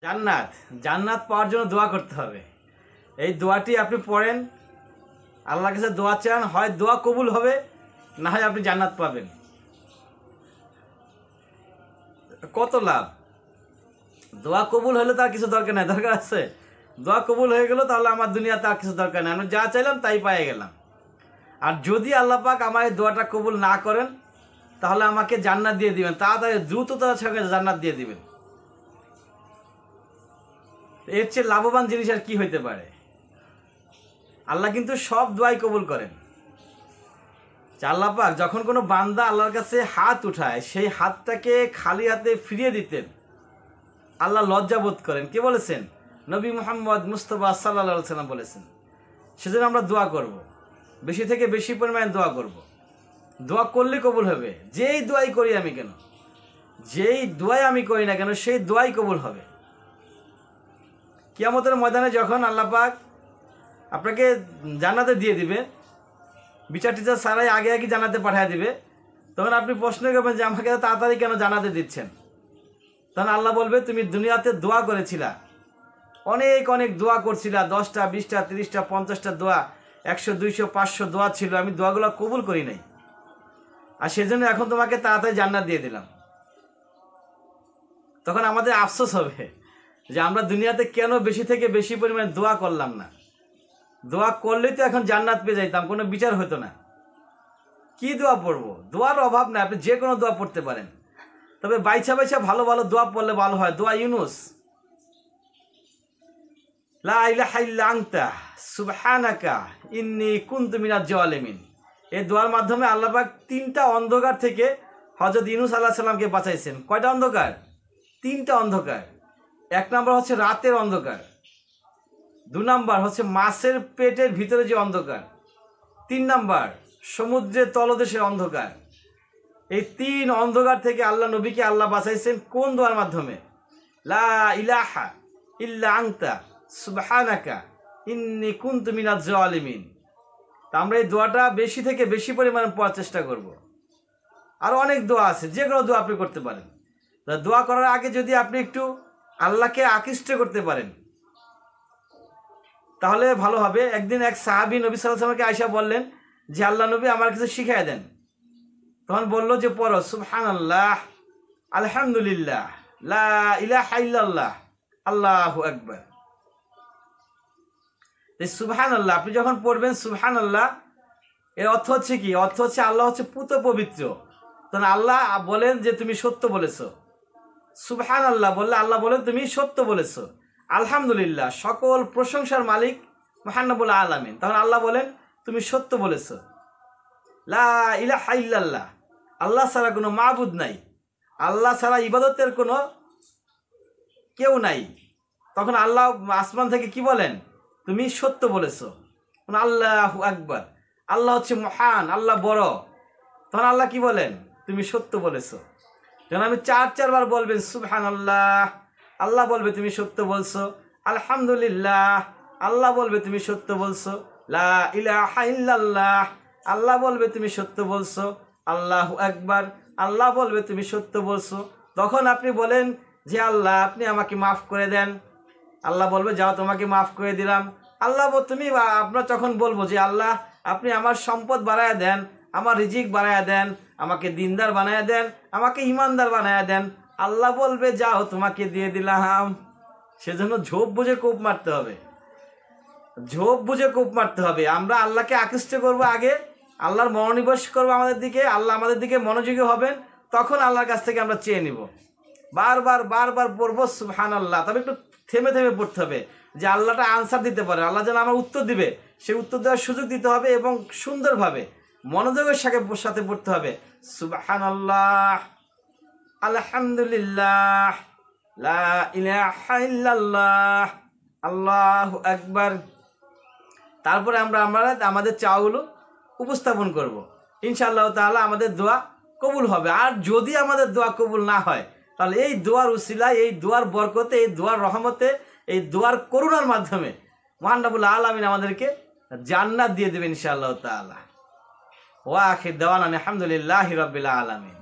জান্নাত জান্নাত পাওয়ার জন্য দোয়া করতে হবে। এই দোয়াটি আপনি পড়েন, আল্লাহর কাছে দোয়া চান, হয় দোয়া কবুল হবে, না হয় আপনি জান্নাত পাবেন। কত লাভ! দোয়া কবুল হলে তার কিছু দরকার নাই, দরকার আছে? দোয়া কবুল হয়ে গেল, তাহলে আমার দুনিয়া তার কিছু দরকার নেই, আমি যা চাইলাম তাই পেয়ে গেলাম। আর যদি আল্লাহ পাক আমার এই দোয়াটা কবুল না করেন, তাহলে আমাকে জান্নাত দিয়ে দিবেন, তাড়াতাড়ি দ্রুততার সঙ্গে জান্নাত দিয়ে দিবেন। এর চেয়ে লাভবান জিনিস আর কি হইতে পারে? আল্লাহ কিন্তু সব দোয়াই কবুল করেন। আল্লাহ পাক যখন কোনো বান্দা আল্লাহর কাছে হাত উঠায়, সেই হাতটাকে খালি হাতে ফিরিয়ে দিতেন আল্লাহ লজ্জা বোধ করেন। কে বলেছেন? নবী মুহাম্মদ মুস্তাফা সাল্লাল্লাহু আলাইহি সাল্লাম বলেছেন। সেজন্য আমরা দোয়া করব, বেশি থেকে বেশি পরিমাণে দোয়া করব। দোয়া করলে কবুল হবে। যেই দোয়াই করি আমি কেন, যেই দোয়াই আমি করি না কেন, সেই দোয়াই কবুল হবে। কিয়ামতের ময়দানে যখন আল্লাহ পাক আপনাকে জান্নাতে দিয়ে দিবে, বিচার টিচার সারাই আগে আগে জান্নাতে পাঠিয়ে দিবে, তখন আপনি প্রশ্ন করবেন যে আমাকে তাড়াতাড়ি কেন জান্নাতে দিচ্ছেন? তখন আল্লাহ বলবে, তুমি দুনিয়াতে দোয়া করেছিলা, অনেক অনেক দোয়া করছিলা, 10টা 20টা 30টা 50টা দোয়া, 100 200 500 দোয়া ছিল, আমি দোয়াগুলো কবুল করি নাই, আর সেজন্য এখন তোমাকে তাড়াতাড়ি জান্নাত দিয়ে দিলাম। তখন আমাদের আফসোস হবে যে আমরা দুনিয়াতে কেন বেশি থেকে বেশি পরিমাণে দোয়া করলাম না। দোয়া করলেই তো এখন জান্নাত পেয়ে যাইতাম, কোনো বিচার হতো না। কি দোয়া পড়বো? দোয়ার অভাব নাই, আপনি যে কোনো দোয়া পড়তে পারেন, তবে বাইছা বাইছা ভালো ভালো দোয়া পড়লে ভালো হয়। দোয়া ইউনুস, লা ইলাহা ইল্লা আনতা সুবহানাকা ইন্নী কুনতু মিনাজ জালিমিন। এই দোয়ার মাধ্যমে আল্লাহ পাক 3টা অন্ধকার থেকে হযরত ইউনুস আলাইহিস সালামকে বাঁচাইছেন। কয়টা অন্ধকার? 3টা অন্ধকার। 1 নাম্বার হচ্ছে রাতের অন্ধকার, 2 নাম্বার হচ্ছে মাছের পেটের ভিতরে যে অন্ধকার, 3 নাম্বার সমুদ্রের তলদেশের অন্ধকার। এই 3 অন্ধকার থেকে আল্লাহ নবীকে আল্লাহ বাঁচাইছেন কোন দোয়ার মাধ্যমে? লা ইলাহা ইল্লা আনতা সুবহানাকা ইন্নী কুনতু মিনাজ জালিমিন। তা আমরা এই দোয়াটা বেশি থেকে বেশি পরিমাণে পড়ার চেষ্টা করব। আরও অনেক দোয়া আছে, যে কোনো দোয়া আপনি করতে পারেন। দোয়া করার আগে যদি আপনি একটু আল্লাহকে আকৃষ্ট করতে পারেন, তাহলে ভালো হবে। একদিন এক সাহাবী নবী সাল্লাল্লাহু আলাইহি ওয়াসাল্লামকে আয়েশা বললেন যে, আল্লাহ নবী আমার কিছু শিখিয়ে দেন। তখন বলল যে, পড়ো সুবহানাল্লাহ, আলহামদুলিল্লাহ, লা ইলাহা ইল্লাল্লাহ, আল্লাহু আকবার। এই সুবহানাল্লাহ আপনি যখন পড়বেন, সুবহানাল্লাহ এর অর্থ হচ্ছে কি? অর্থ হচ্ছে আল্লাহ হচ্ছে পুত পবিত্র। তখন আল্লাহ বলেন যে তুমি সত্য বলেছো। সুবহানাল্লাহ বললে আল্লাহ বলেন তুমি সত্য বলেছো। আলহামদুলিল্লাহ সকল প্রশংসার মালিক মহান রব্বুল আলামিন, তখন আল্লাহ বলেন তুমি সত্য বলেছো। লা ইলাহা ইল্লাল্লাহ, আল্লাহ ছাড়া কোনো মাবুদ নাই, আল্লাহ ছাড়া ইবাদতের কোনো কেউ নাই। তখন আল্লাহ আসমান থেকে কি বলেন? তুমি সত্য বলেছো। আল্লাহু আকবার, আল্লাহ হচ্ছে মহান, আল্লাহ বড়। তখন আল্লাহ কি বলেন? তুমি সত্য বলেছো। যখন আমি 4 বার বলবেন সুবহানাল্লাহ, আল্লাহ বলবে তুমি সত্য বলছো। আলহামদুলিল্লাহ, আল্লাহ বলবে তুমি সত্য বলছো। লা ইলাহা ইল্লাল্লাহ, আল্লাহ বলবে তুমি সত্য বলছো। আল্লাহু আকবার, আল্লাহ বলবে তুমি সত্য বলছো। তখন আপনি বলেন যে আল্লাহ আপনি আমাকে মাফ করে দেন। আল্লাহ বলবে যাও তোমাকে মাফ করে দিলাম। আল্লাহ তুমি আপনার তখন বলবো যে আল্লাহ আপনি আমার সম্পদ বাড়ায়া দেন, আমার রিজিক বাড়ায়া দেন, আমাকে দিনদার বানায়া দেন, আমাকে ইমানদার বানায়া দেন। আল্লাহ বলবে যাও তোমাকে দিয়ে দিলাম। সেজন্য ঝোপ বুঝে কোপ মারতে হবে, ঝোপ বুঝে কোপ মারতে হবে। আমরা আল্লাহকে আকৃষ্ট করব, আগে আল্লাহর মনোনিবেশ করবো আমাদের দিকে, আল্লাহ আমাদের দিকে মনোযোগী হবেন, তখন আল্লাহর কাছ থেকে আমরা চেয়ে নিব। বারবার বারবার পড়বো সুবহানাল্লাহ, তবে একটু থেমে থেমে পড়তে হবে, যে আল্লাহটা আনসার দিতে পারে, আল্লাহ যেন আমার উত্তর দিবে সেই উত্তর দেওয়ার সুযোগ দিতে হবে, এবং সুন্দরভাবে মনোযোগের সাথে পড়তে হবে। সুবহানাল্লাহ, আলহামদুলিল্লাহ, লা ইলাহা ইল্লাল্লাহ, আল্লাহু আকবার। তারপরে আমরা আমাদের চাওয়াগুলো উপস্থাপন করব। ইনশাআল্লাহ তাআলা আমাদের দোয়া কবুল হবে। আর যদি আমাদের দোয়া কবুল না হয়, তাহলে এই দোয়ার উসিলায়, এই দোয়ার বরকতে, এই দোয়ার রহমতে, এই দোয়ার করুণার মাধ্যমে মহান রব্বুল আলামিন আমাদেরকে জান্নাত দিয়ে দেবেন ইনশাআল্লাহ তাআলা। ওয়া আখির দাওয়ানা আলহামদুলিল্লাহি রাব্বিল আলামিন।